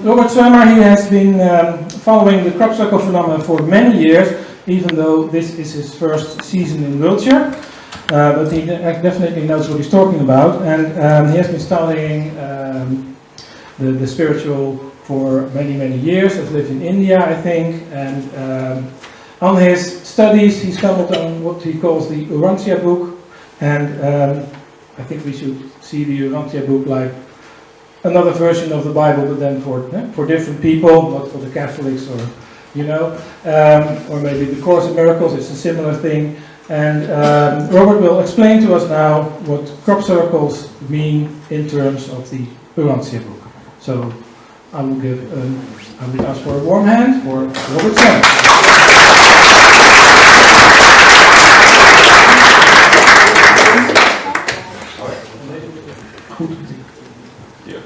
Robert Swimmer, he has been following the crop circle phenomenon for many years, even though this is his first season in Wiltshire. But he definitely knows what he's talking about, and he has been studying the spiritual for many years. Has lived in India, I think, and on his studies he stumbled on what he calls the Urantia Book, and I think we should see the Urantia Book like another version of the Bible, but then for different people, not for the Catholics or or maybe the Course in Miracles. It's a similar thing. And Robert will explain to us now what crop circles mean in terms of the Urantia Book. So I will ask for a warm hand for Robert Swimmer. Ja.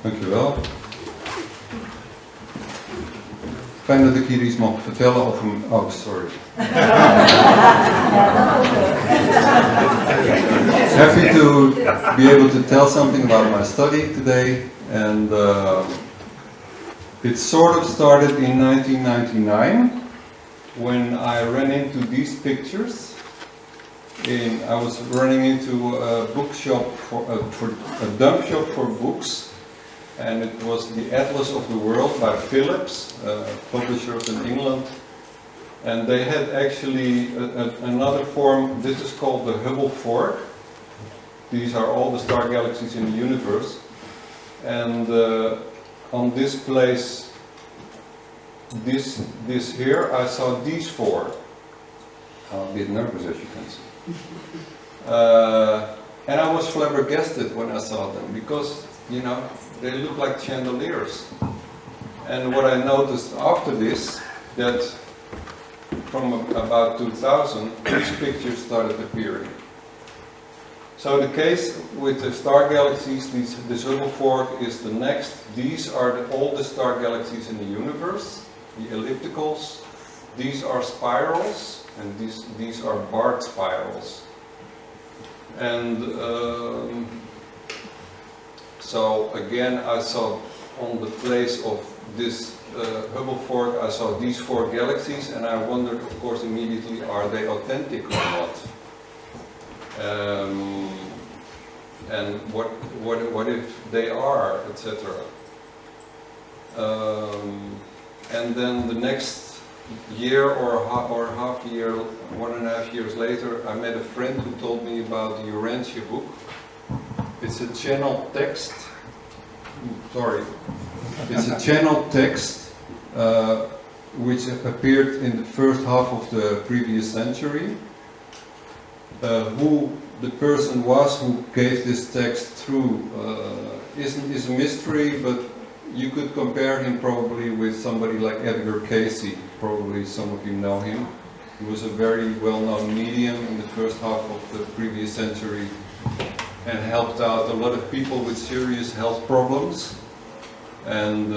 Dankjewel. Fijn dat ik hier iets mag vertellen over een... Oh, sorry. Happy to be able to tell something about my study today, and it sort of started in 1999 when I ran into these pictures. I was running into a bookshop for a dump shop for books. And it was the Atlas of the World by Philips, publishers in England. And they had actually another form. This is called the Hubble fork. These are all the star galaxies in the universe. And on this place, this here, I saw these four. I'm a bit nervous, as you can see. And I was flabbergasted when I saw them, because, they look like chandeliers. And what I noticed after this, that from about 2000, these pictures started appearing. So the case with the star galaxies, this Hubble fork is the next. These are all the star galaxies in the universe, the ellipticals. These are spirals, and these are barred spirals. And so again, I saw on the place of this Hubble fork, I saw these four galaxies, and I wondered, of course, immediately, are they authentic or not? And what if they are, etc. And then the next year or half year, 1.5 years later, I met a friend who told me about the Urantia Book. It's a channel text. It's a channel text which appeared in the first half of the previous century. Who the person was who gave this text through is a mystery, but you could compare him probably with somebody like Edgar Cayce. Probably some of you know him. He was a very well-known medium in the first half of the previous century, and helped out a lot of people with serious health problems. And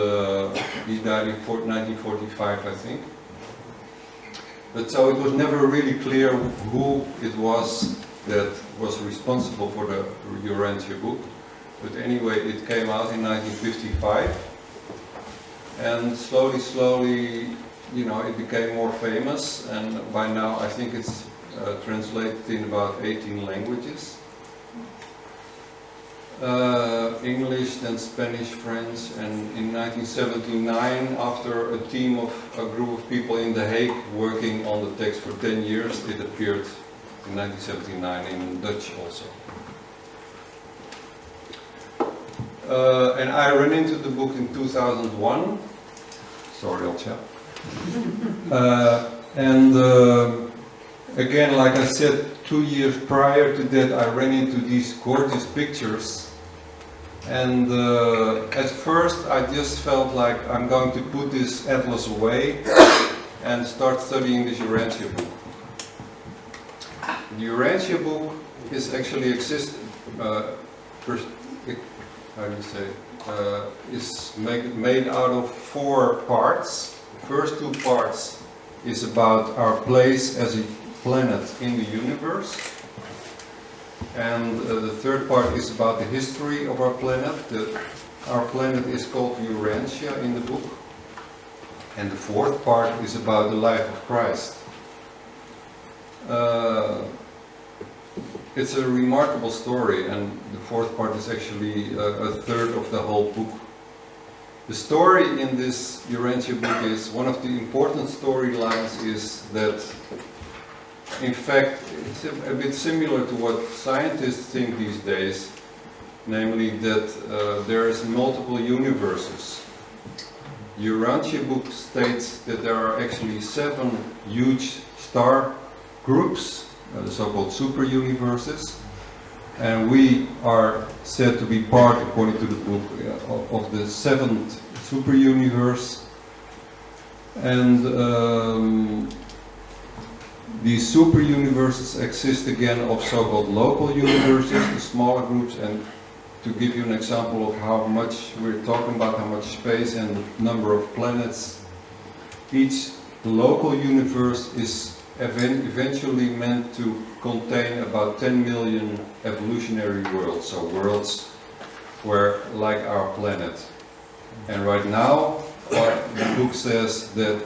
he died in 1945, I think. But so it was never really clear who it was that was responsible for the Urantia Book. But anyway, it came out in 1955. And slowly, it became more famous. And by now, I think it's translated in about 18 languages. English, then Spanish, French, and in 1979, after a group of people in The Hague working on the text for 10 years, it appeared in 1979 in Dutch also. And I ran into the book in 2001. Sorry, old chap. Again, like I said, 2 years prior to that, I ran into these gorgeous pictures. And at first I just felt like I'm going to put this atlas away and start studying this Urantia Book. The Urantia Book is actually is made out of 4 parts. The first 2 parts is about our place as a planet in the universe. And the third part is about the history of our planet, the our planet is called Urantia in the book. And the fourth part is about the life of Christ. It's a remarkable story, and the fourth part is actually a third of the whole book. The story in this Urantia book is, one of the important storylines is that, in fact, it's a bit similar to what scientists think these days, namely that there is multiple universes. Urantia book states that there are actually 7 huge star groups, the so-called super universes, and we are said to be part, according to the book, of the 7th super universe. And these super universes exist again of so-called local universes, the smaller groups. And to give you an example of how much we're talking about, how much space and number of planets, each local universe is eventually meant to contain about 10 million evolutionary worlds, so worlds where, like our planet. And right now, the book says that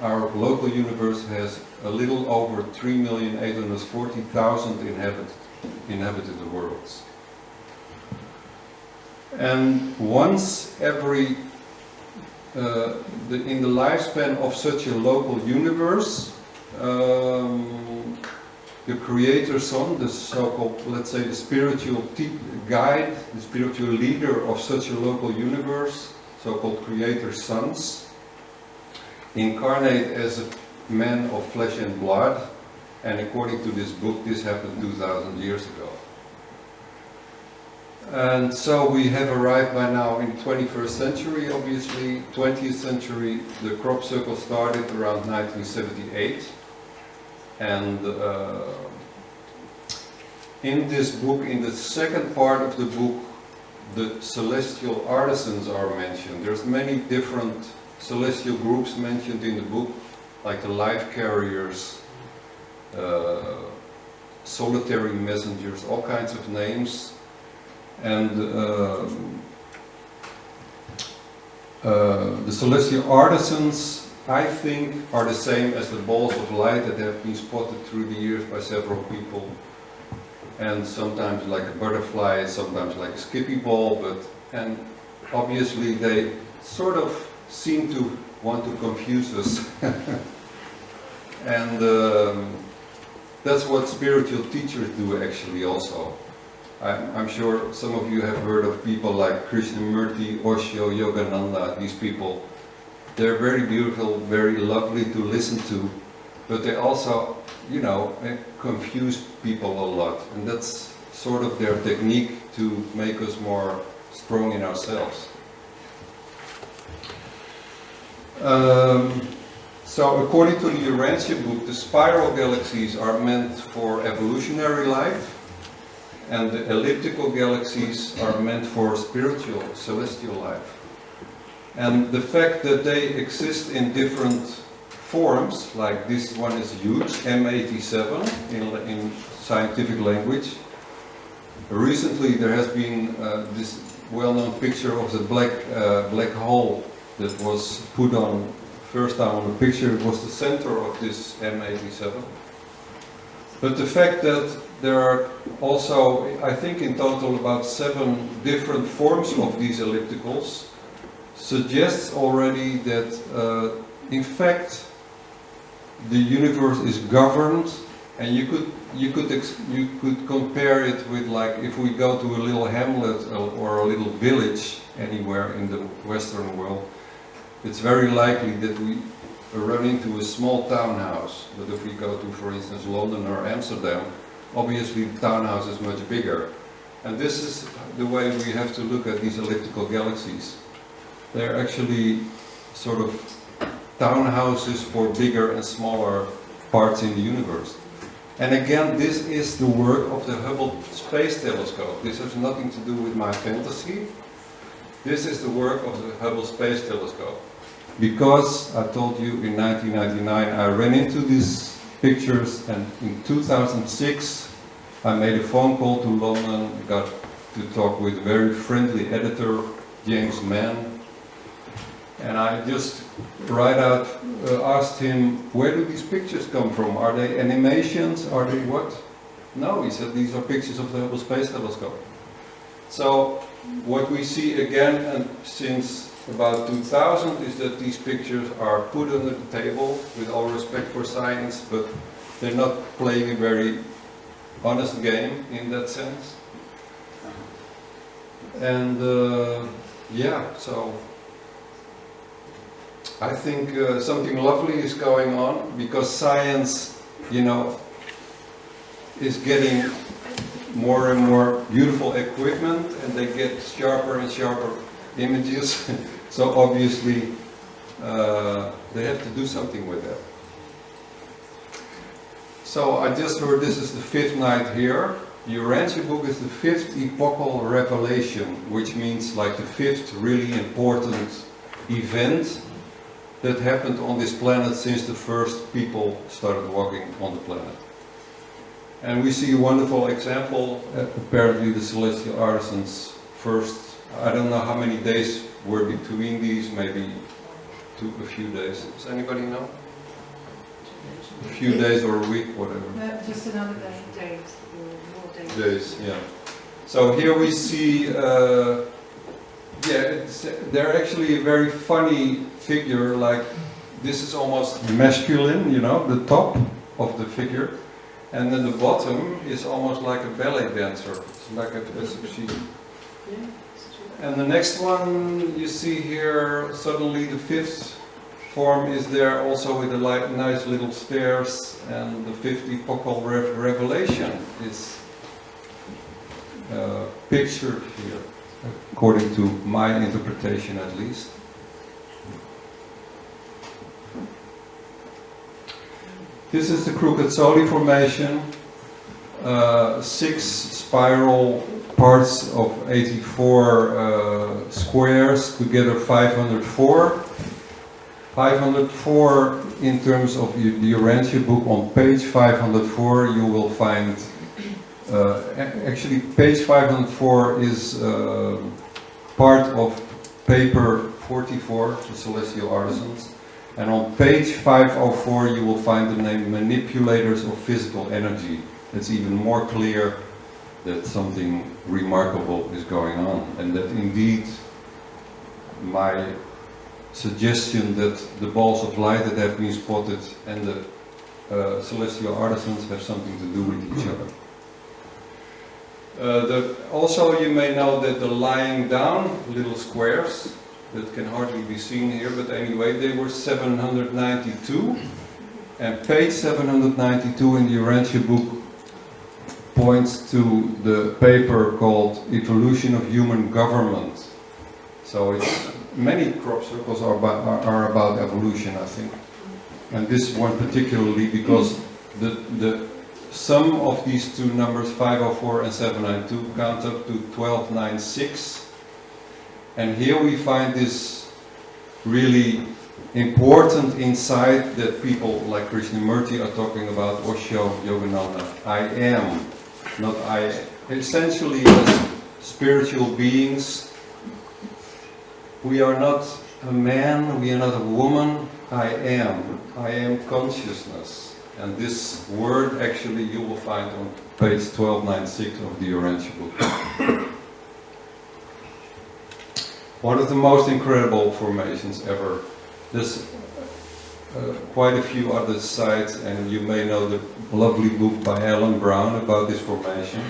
our local universe has a little over 3,840,000 inhabited worlds. And once every in the lifespan of such a local universe, the creator son, the so-called, let's say, the spiritual guide, the spiritual leader of such a local universe, so-called creator sons, incarnate as a man of flesh and blood. And according to this book, this happened 2,000 years ago. And so we have arrived by now in the 21st century, obviously. 20th century, the crop circle started around 1978. And in this book, in the second part of the book, the Celestial Artisans are mentioned. There's many different celestial groups mentioned in the book, like the life carriers, solitary messengers, all kinds of names. And the Celestial Artisans, I think, are the same as the balls of light that have been spotted through the years by several people. And sometimes like a butterfly, sometimes like a skippy ball, and obviously they sort of seem to want to confuse us. And that's what spiritual teachers do actually also. I'm sure some of you have heard of people like Krishnamurti, Osho, Yogananda, these people. They're very beautiful, very lovely to listen to, but they also, you know, confuse people a lot. And that's sort of their technique to make us more strong in ourselves. So according to the Urantia book, the spiral galaxies are meant for evolutionary life, and the elliptical galaxies are meant for spiritual, celestial life. And the fact that they exist in different forms, like this one is huge, M87 in scientific language. Recently there has been this well-known picture of the black hole that was put on, first time on the picture. It was the center of this M87. But the fact that there are also, I think in total, about 7 different forms of these ellipticals suggests already that in fact the universe is governed, and you could compare it with, like, if we go to a little hamlet or a little village anywhere in the Western world, it's very likely that we run into a small townhouse. But if we go to, for instance, London or Amsterdam, obviously the townhouse is much bigger. And this is the way we have to look at these elliptical galaxies. They're actually sort of townhouses for bigger and smaller parts in the universe. And again, this is the work of the Hubble Space Telescope. This has nothing to do with my fantasy. This is the work of the Hubble Space Telescope. Because I told you in 1999 I ran into these pictures, and in 2006 I made a phone call to London, got to talk with a very friendly editor, James Mann. And I just asked him, where do these pictures come from? Are they animations? Are they what? No, he said, these are pictures of the Hubble Space Telescope. So what we see again and since about 2000 is that these pictures are put under the table, with all respect for science, but they're not playing a very honest game in that sense. And yeah, so I think something lovely is going on, because science, you know, is getting more and more beautiful equipment, and they get sharper and sharper images. So obviously they have to do something with that. So I just heard this is the 5th night here. The Urantia Book is the 5th epochal revelation, which means like the 5th really important event that happened on this planet since the first people started walking on the planet. And we see a wonderful example, apparently the Celestial Artisans first, I don't know how many days were between these, maybe a few days. Does anybody know? A few days or a week, whatever. No, just another day. Days. More days. Days, yeah. So here we see, they're actually a very funny figure, like this is almost masculine, you know, the top of the figure. And then the bottom is almost like a ballet dancer. It's like a she. And the next one you see here, suddenly the 5th form is there also with a nice little stairs, and the 5th epochal revelation is pictured here, according to my interpretation at least. This is the Crooked Soli formation, 6 spiral parts of 84 squares, together 504. 504 in terms of the Urantia Book, on page 504 you will find, actually page 504 is part of paper 44, the Celestial Artisans. And on page 504 you will find the name Manipulators of Physical Energy. It's even more clear that something remarkable is going on, and that indeed my suggestion that the balls of light that have been spotted and the Celestial Artisans have something to do with each other. Also you may know that the lying down little squares, that can hardly be seen here, but anyway, they were 792, and page 792 in the Urantia Book points to the paper called Evolution of Human Government. So it's, many crop circles are about evolution, I think, and this one particularly because the sum of these two numbers, 504 and 792, count up to 1296. And here we find this really important insight that people like Krishnamurti are talking about, Osho, Yogananda. I am, not I. Essentially, as spiritual beings, we are not a man, we are not a woman. I am consciousness. And this word actually you will find on page 1296 of the Urantia Book. One of the most incredible formations ever. There's quite a few other sites, and you may know the lovely book by Alan Brown about this formation.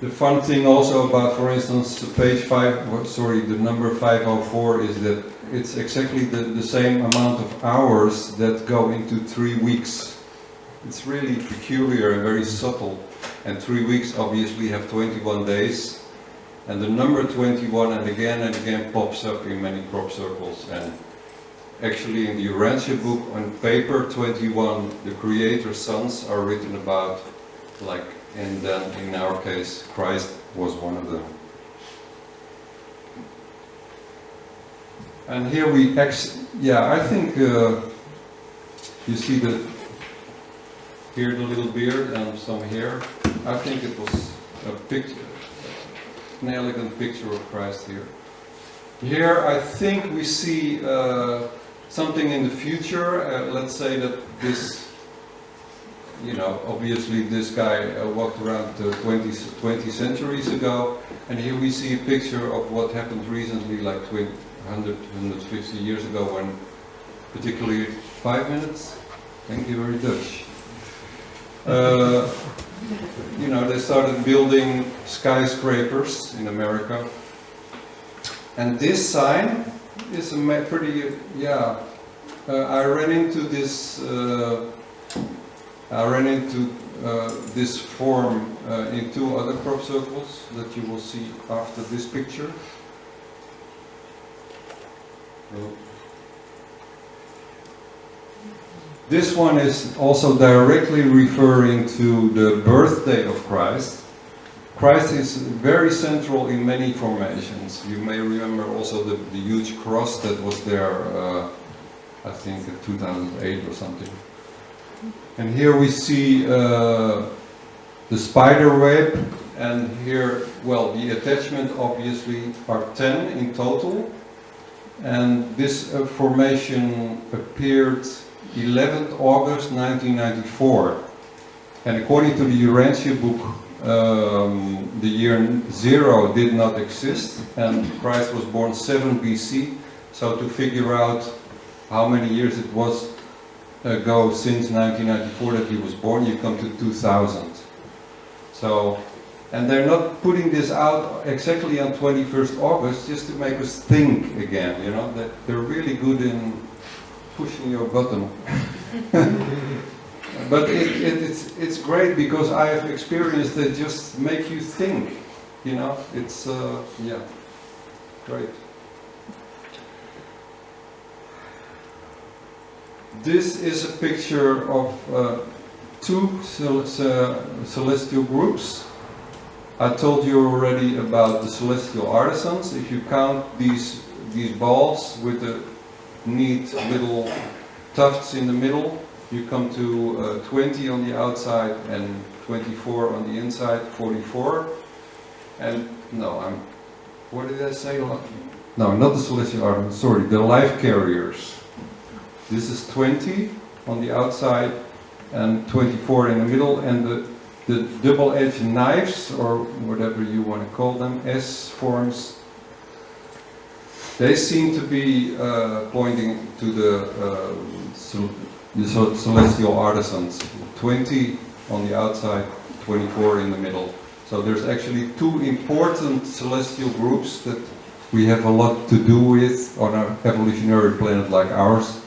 The fun thing also about, for instance, the number 504 is that it's exactly the same amount of hours that go into 3 weeks. It's really peculiar and very subtle. And 3 weeks obviously have 21 days. And the number 21 and again pops up in many crop circles. And actually in the Urantia Book, on paper 21, the Creator's sons are written about, like, and then in our case, Christ was one of them. And here I think you see here the little beard and some hair. I think it was a picture. an elegant picture of Christ here. Here I think we see something in the future. Let's say that this, you know, obviously this guy walked around 20 centuries ago, and here we see a picture of what happened recently, like 150 years ago, when particularly 5 minutes, thank you, very Dutch. You know, they started building skyscrapers in America. And this sign is a pretty, yeah, I ran into this this form in 2 other crop circles that you will see after this picture. This one is also directly referring to the birthday of Christ. Christ is very central in many formations. You may remember also the huge cross that was there, I think in 2008 or something. And here we see the spider web, and here, well, the attachment obviously are 10 in total. And this formation appeared 11th August 1994. And according to the Urantia Book, the year 0 did not exist, and Christ was born 7 BC. So to figure out how many years it was ago since 1994 that he was born, you come to 2000. So, and they're not putting this out exactly on 21st August just to make us think again, you know, that they're really good in pushing your button. But it's great because I have experienced that just make you think, you know, it's, yeah, great. This is a picture of 2 celestial groups. I told you already about the Celestial Artisans. If you count these balls with the neat little tufts in the middle, you come to 20 on the outside and 24 on the inside, 44. And no, what did I say? No, not the Celestial Artisans, sorry, the life carriers. This is 20 on the outside and 24 in the middle, and the double-edged knives, or whatever you want to call them, S forms, they seem to be pointing to the Celestial Artisans. 20 on the outside, 24 in the middle. So there's actually 2 important celestial groups that we have a lot to do with on an evolutionary planet like ours.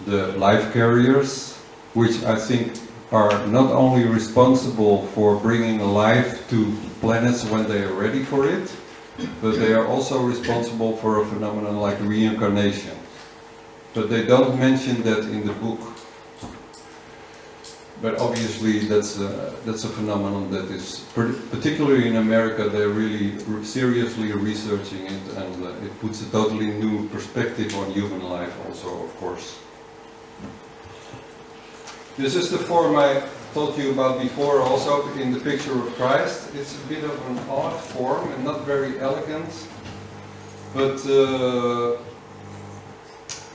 The life carriers, which I think are not only responsible for bringing life to planets when they are ready for it, but they are also responsible for a phenomenon like reincarnation. But they don't mention that in the book. But obviously that's a phenomenon that is, particularly in America, they're really seriously researching it, and it puts a totally new perspective on human life also, of course. This is the form I told you about before, also in the picture of Christ. It's a bit of an odd form and not very elegant, but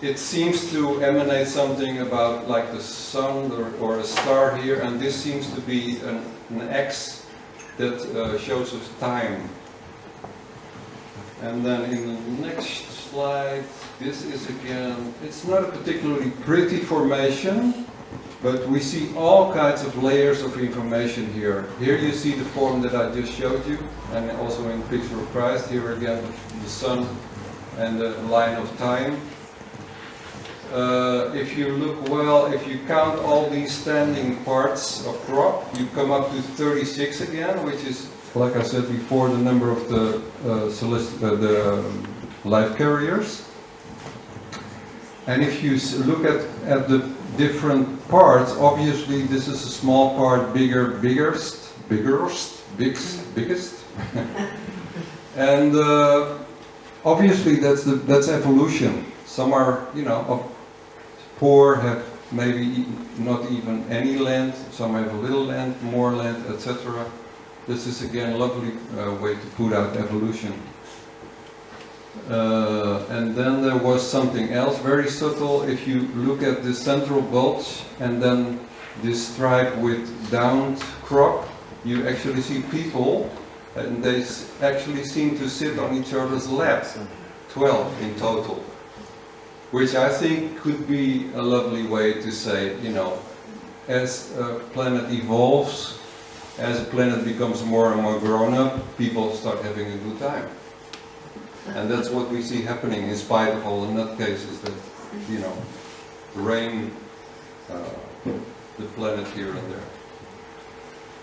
it seems to emanate something about like the sun or a star here, and this seems to be an X that shows us time. And then in the next slide, this is again, it's not a particularly pretty formation, but we see all kinds of layers of information here. Here you see the form that I just showed you, and also in the picture of Christ, here again the sun and the line of time. If you look well, if you count all these standing parts of crop, you come up to 36 again, which is, like I said before, the number of the life carriers. And if you look at the different parts, obviously this is a small part, biggest, and obviously that's evolution. Some are, you know, poor, have maybe not even any land. Some have a little land, more land, etc. This is again a lovely way to put out evolution. And then there was something else very subtle. If you look at the central bulge and then this stripe with downed crop, you actually see people, and they actually seem to sit on each other's lap, 12 in total. Which I think could be a lovely way to say, you know, as a planet evolves, as a planet becomes more and more grown up, people start having a good time. And that's what we see happening in spite of all the nutcases that, you know, reign the planet here and there.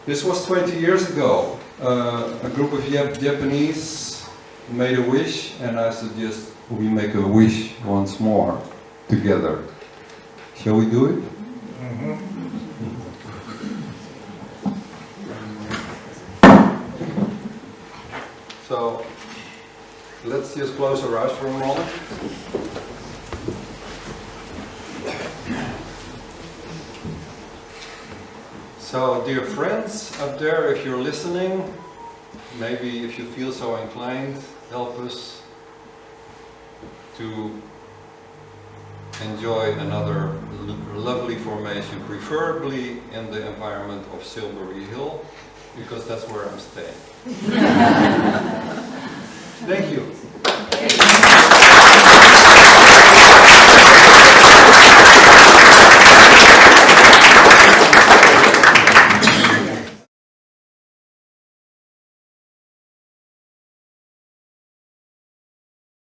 This was 20 years ago. A group of Japanese made a wish, and I suggest we make a wish once more together. Shall we do it? So, let's just close our eyes for a moment. So, dear friends up there, if you're listening, maybe if you feel so inclined, help us to enjoy another lovely formation, preferably in the environment of Silbury Hill, because that's where I'm staying. Thank you.